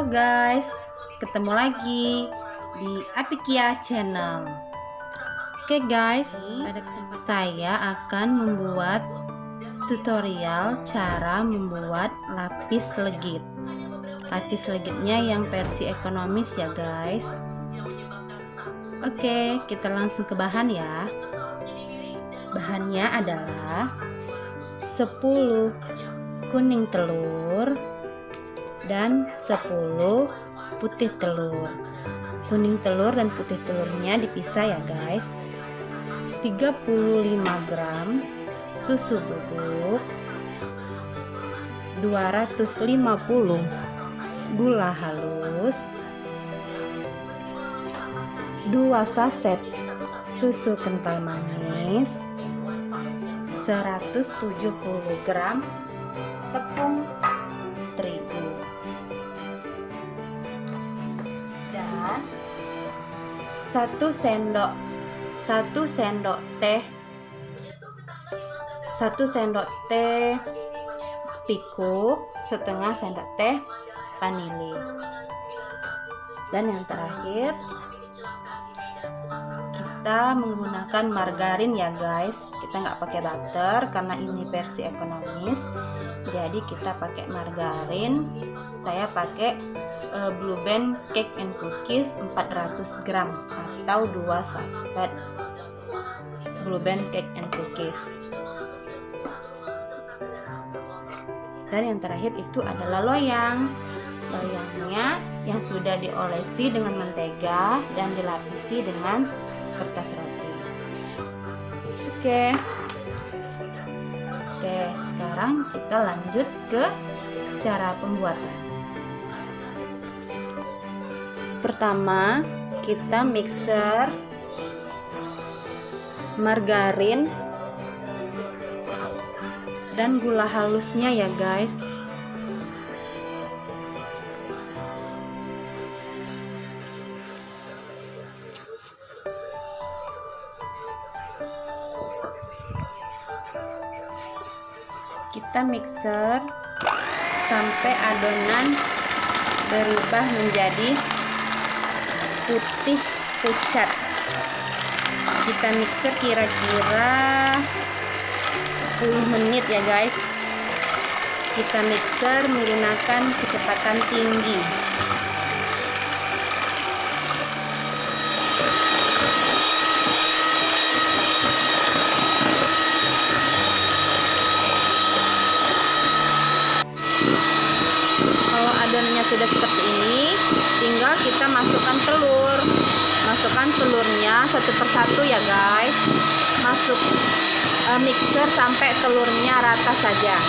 Halo guys, ketemu lagi di Apikia Channel. Oke guys, pada kesempatan saya akan membuat tutorial cara membuat lapis legit. Lapis legitnya yang versi ekonomis ya guys. Oke, kita langsung ke bahan ya. Bahannya adalah 10 kuning telur dan 10 putih telur. Kuning telur dan putih telurnya dipisah ya guys. 35 gram susu bubuk, 250 gula halus, 2 saset susu kental manis, 170 gram tepung terigu, dan 1 sendok teh spiku, setengah sendok teh vanili. Dan yang terakhir kita menggunakan margarin ya guys. Kita nggak pakai butter karena ini versi ekonomis, jadi kita pakai margarin. Saya pakai Blue Band Cake and Cookies 400 gram atau 2 saset Blue Band Cake and Cookies. Dan yang terakhir itu adalah loyang. Loyangnya yang sudah diolesi dengan mentega dan dilapisi dengan kertas roti. Oke, sekarang kita lanjut ke cara pembuatan. Pertama, kita mixer margarin dan gula halusnya ya guys. Kita mixer sampai adonan berubah menjadi putih pucat. Kita mixer kira-kira 10 menit ya guys. Kita mixer menggunakan kecepatan tinggi. Kalau adonannya sudah seperti ini, tinggal kita masukkan telur. Masukkan telurnya satu persatu ya guys. Masuk mixer sampai telurnya rata saja.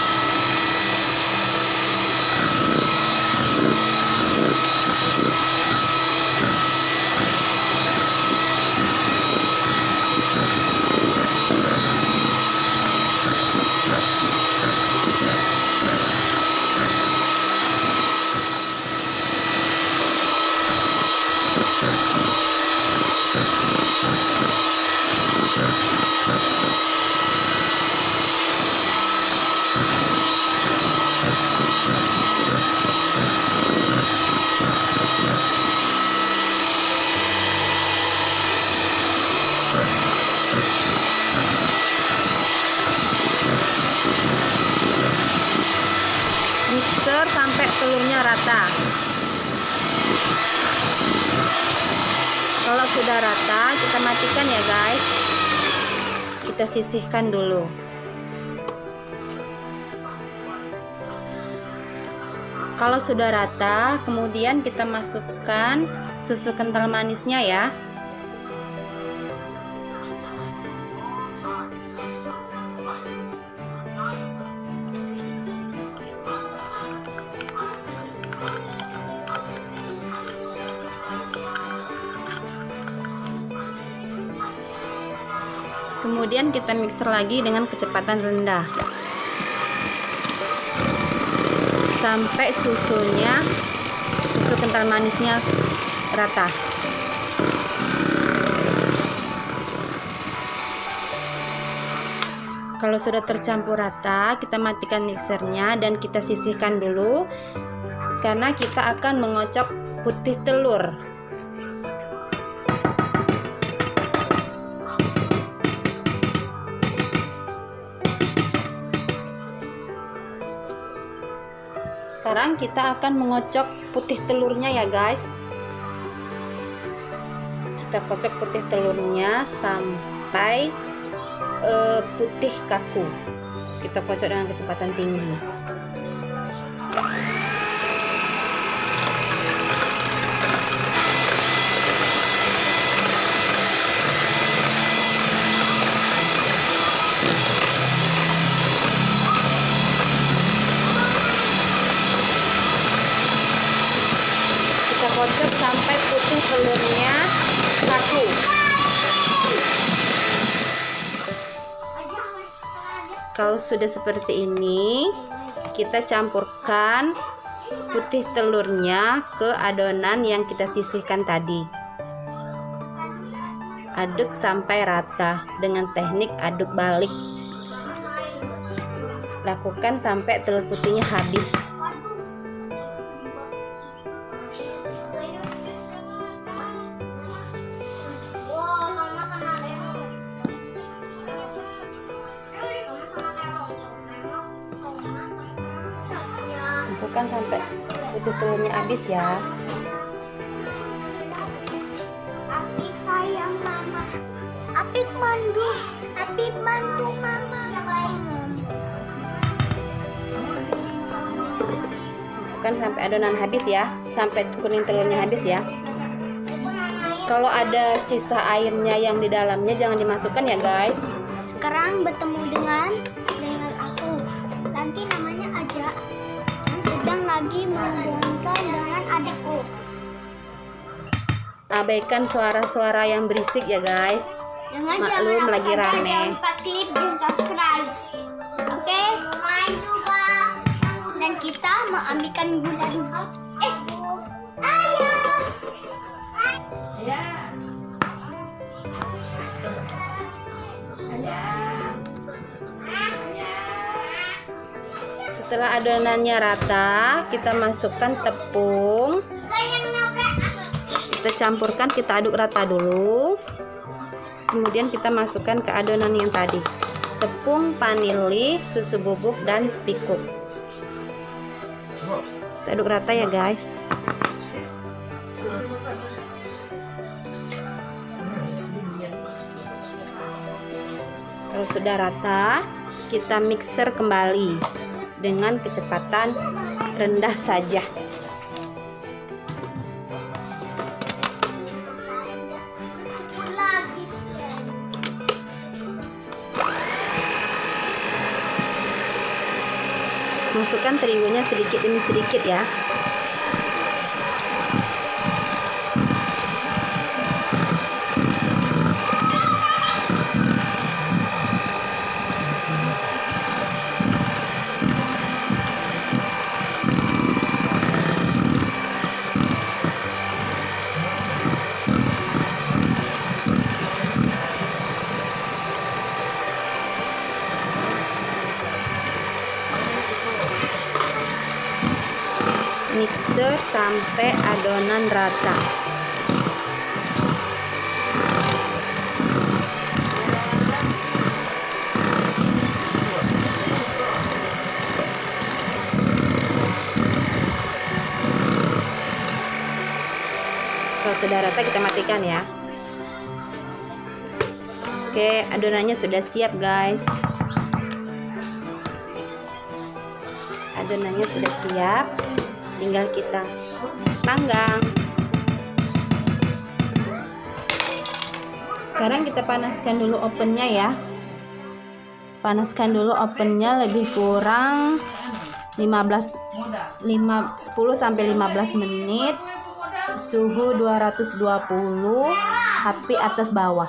Mixer sampai telurnya rata. Kalau sudah rata, kita matikan ya guys. Kita sisihkan dulu. Kalau sudah rata, kemudian kita masukkan susu kental manisnya ya. Kemudian kita mixer lagi dengan kecepatan rendah sampai susu kental manisnya rata. Kalau sudah tercampur rata, kita matikan mixernya dan kita sisihkan dulu. karena kita akan mengocok putih telur. Sekarang kita akan mengocok putih telurnya ya guys. Kita kocok putih telurnya sampai putih kaku. Kita kocok dengan kecepatan tinggi. Kita kocok sampai putih telurnya kaku. Kalau sudah seperti ini, kita campurkan putih telurnya ke adonan yang kita sisihkan tadi. Aduk sampai rata dengan teknik aduk balik. Lakukan sampai telur putihnya habis. Lakukan sampai putih telurnya habis ya. Apik sayang mama. Apik bantu mama. Lakukan sampai adonan habis ya, sampai kuning telurnya habis ya. Kalau ada sisa airnya yang di dalamnya jangan dimasukkan ya guys. Sekarang bertemu dengan aku. Lagi namanya Aja. Sedang lagi menghubungkan dengan adikku. Abaikan suara-suara yang berisik ya guys. Maklum lagi rame. Jangan lupa klik dan subscribe. Oke? Main juga. Dan kita mau ambilkan gula dulu. Ayah. Setelah adonannya rata, kita masukkan tepung. Kita campurkan, kita aduk rata dulu. Kemudian kita masukkan ke adonan yang tadi. Tepung, vanili, susu bubuk, dan spikuk. Kita aduk rata ya guys. Kalau sudah rata, kita mixer kembali dengan kecepatan rendah saja. Masukkan terigunya sedikit demi sedikit ya. Mixer sampai adonan rata. Kalau sudah rata kita matikan ya. Oke, adonannya sudah siap guys. Adonannya sudah siap, tinggal kita panggang. Sekarang kita panaskan dulu ovennya ya. Panaskan dulu ovennya lebih kurang 10 sampai 15 menit. Suhu 220, api atas bawah.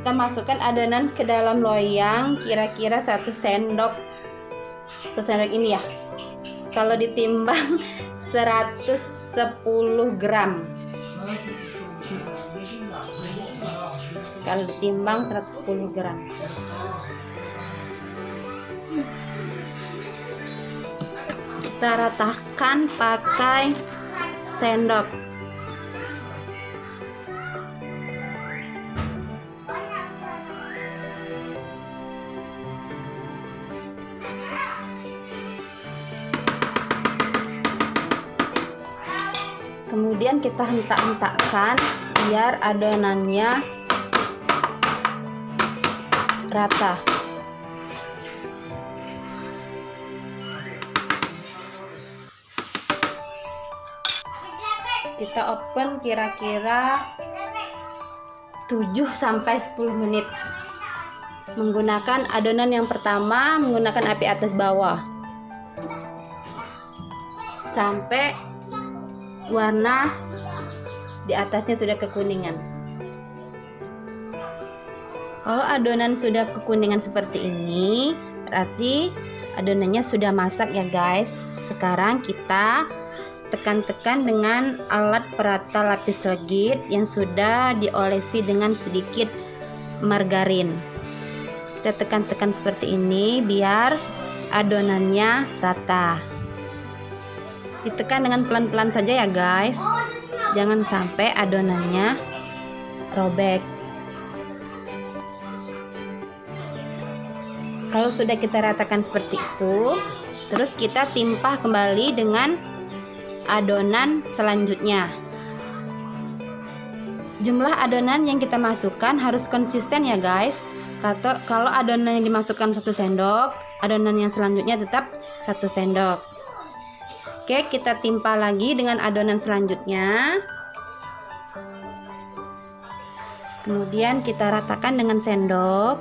Kita masukkan adonan ke dalam loyang, kira-kira 1 sendok ini ya. Kalau ditimbang 110 gram. Kalau ditimbang 110 gram. kita ratakan pakai sendok. Kemudian kita hentak-hentakkan biar adonannya rata. Kita open kira-kira 7-10 menit. Menggunakan adonan yang pertama, menggunakan api atas bawah sampai warna di atasnya sudah kekuningan. Kalau adonan sudah kekuningan seperti ini, berarti adonannya sudah masak ya guys. Sekarang kita tekan-tekan dengan alat perata lapis legit yang sudah diolesi dengan sedikit margarin. Kita tekan-tekan seperti ini biar adonannya rata. Ditekan dengan pelan-pelan saja ya guys, jangan sampai adonannya robek. Kalau sudah kita ratakan seperti itu, terus kita timpah kembali dengan adonan selanjutnya. Jumlah adonan yang kita masukkan harus konsisten ya guys. Kalau adonan yang dimasukkan 1 sendok, adonan yang selanjutnya tetap 1 sendok. Oke, kita timpa lagi dengan adonan selanjutnya. Kemudian kita ratakan dengan sendok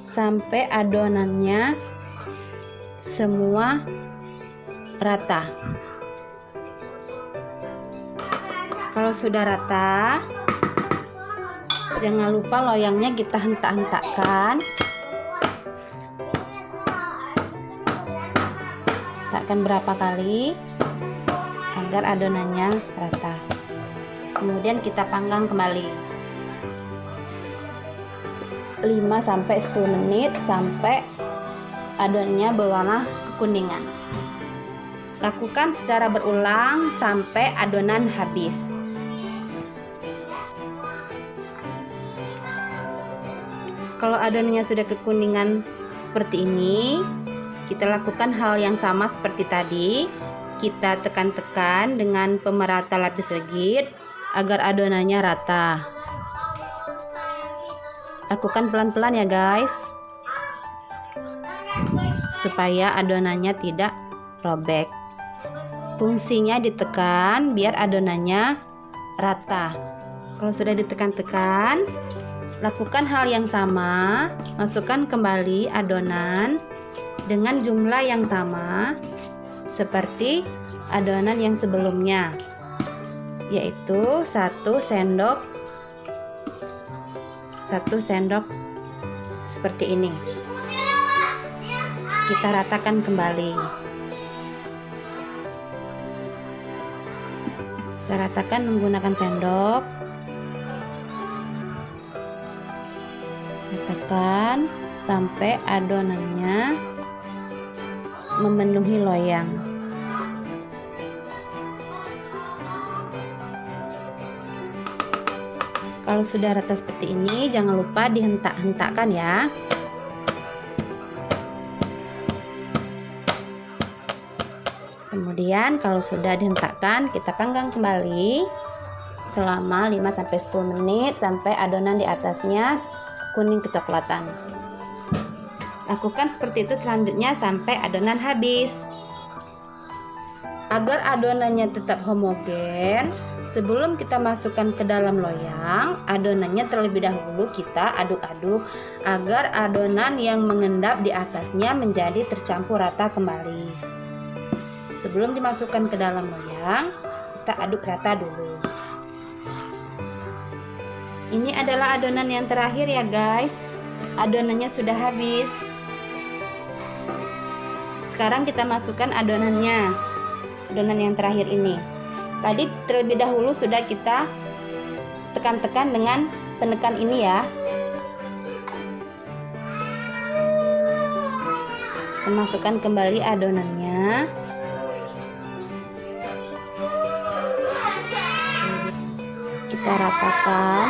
sampai adonannya semua rata. Kalau sudah rata, jangan lupa loyangnya kita hentak-hentakkan. Takkan berapa kali agar adonannya rata. Kemudian kita panggang kembali 5-10 menit sampai adonannya berwarna kekuningan. Lakukan secara berulang sampai adonan habis. Kalau adonannya sudah kekuningan seperti ini, kita lakukan hal yang sama seperti tadi. Kita tekan-tekan dengan pemerata lapis legit agar adonannya rata. Lakukan pelan-pelan ya guys, supaya adonannya tidak robek. Fungsinya ditekan biar adonannya rata. Kalau sudah ditekan-tekan, lakukan hal yang sama. Masukkan kembali adonan dengan jumlah yang sama seperti adonan yang sebelumnya, yaitu 1 sendok seperti ini. Kita ratakan kembali. Kita ratakan menggunakan sendok. Ratakan sampai adonannya memenuhi loyang. Kalau sudah rata seperti ini, jangan lupa dihentak-hentakkan ya. Kemudian kalau sudah dihentakkan, kita panggang kembali selama 5-10 menit sampai adonan di atasnya kuning kecoklatan. Lakukan seperti itu selanjutnya sampai adonan habis. Agar adonannya tetap homogen, sebelum kita masukkan ke dalam loyang, adonannya terlebih dahulu kita aduk-aduk agar adonan yang mengendap di atasnya menjadi tercampur rata kembali. Sebelum dimasukkan ke dalam loyang, kita aduk rata dulu. Ini adalah adonan yang terakhir ya guys. Adonannya sudah habis. Sekarang kita masukkan adonannya, adonan yang terakhir ini. Tadi terlebih dahulu sudah kita tekan-tekan dengan penekan ini ya. Kita masukkan kembali adonannya. Kita ratakan.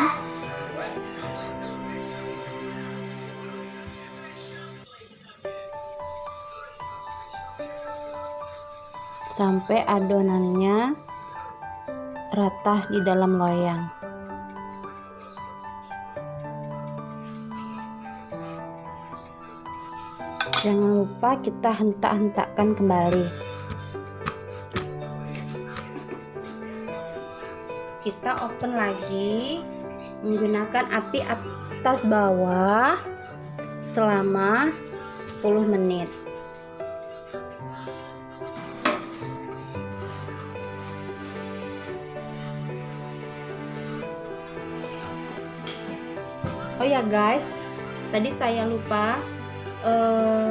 Sampai adonannya rata di dalam loyang. Jangan lupa kita hentak-hentakkan kembali. Kita open lagi menggunakan api atas bawah selama 10 menit. Oh ya guys, tadi saya lupa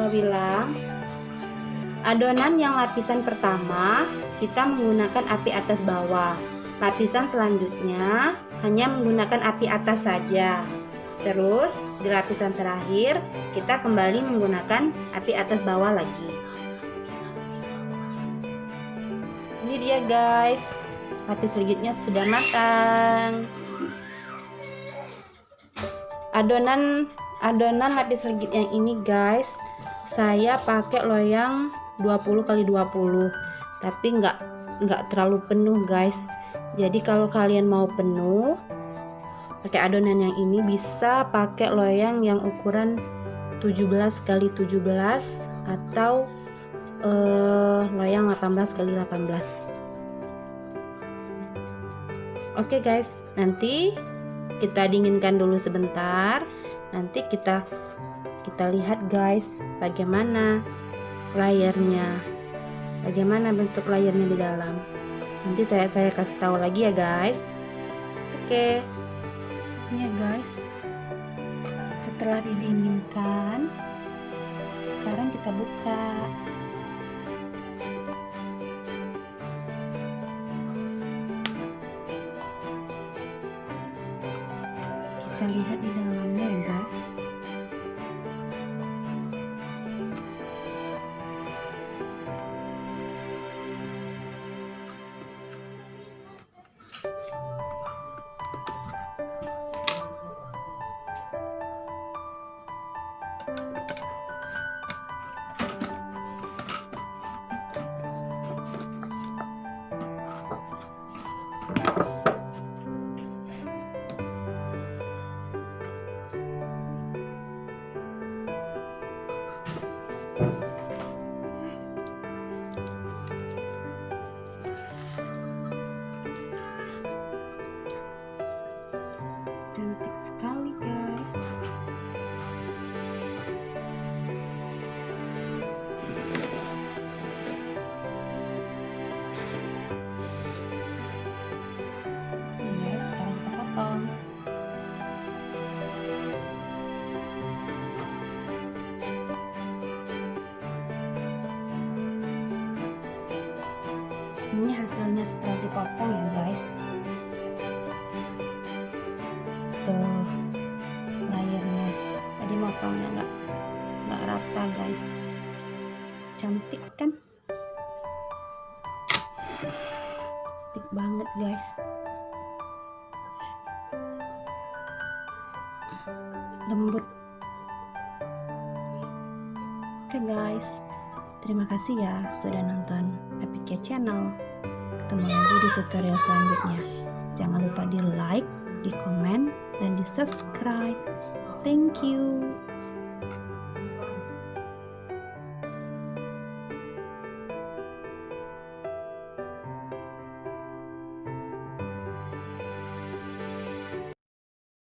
bilang, adonan yang lapisan pertama kita menggunakan api atas bawah. Lapisan selanjutnya hanya menggunakan api atas saja. Terus di lapisan terakhir kita kembali menggunakan api atas bawah lagi. Ini dia guys, lapis selanjutnya sudah matang. Adonan lapis legit yang ini guys, saya pakai loyang 20x20, tapi nggak terlalu penuh guys. Jadi kalau kalian mau penuh pakai adonan yang ini, bisa pakai loyang yang ukuran 17x17 atau loyang 18x18. Oke guys, nanti kita dinginkan dulu sebentar. Nanti kita lihat guys bagaimana layarnya, bagaimana bentuk layarnya di dalam. Nanti saya kasih tahu lagi ya guys. Oke. Ini ya guys, setelah didinginkan, sekarang kita buka. Kita lihat di dalamnya ya guys. Cantik sekali guys. Ini guys, sekarang kita potong. Ini hasilnya setelah dipotong ya guys. Tuh layarnya, tadi motongnya nggak rata guys. Cantik kan, cantik banget guys. Lembut. Oke guys, terima kasih ya sudah nonton APK Channel. Ketemu lagi di tutorial selanjutnya. Jangan lupa di like, di komen, dan di subscribe. Thank you.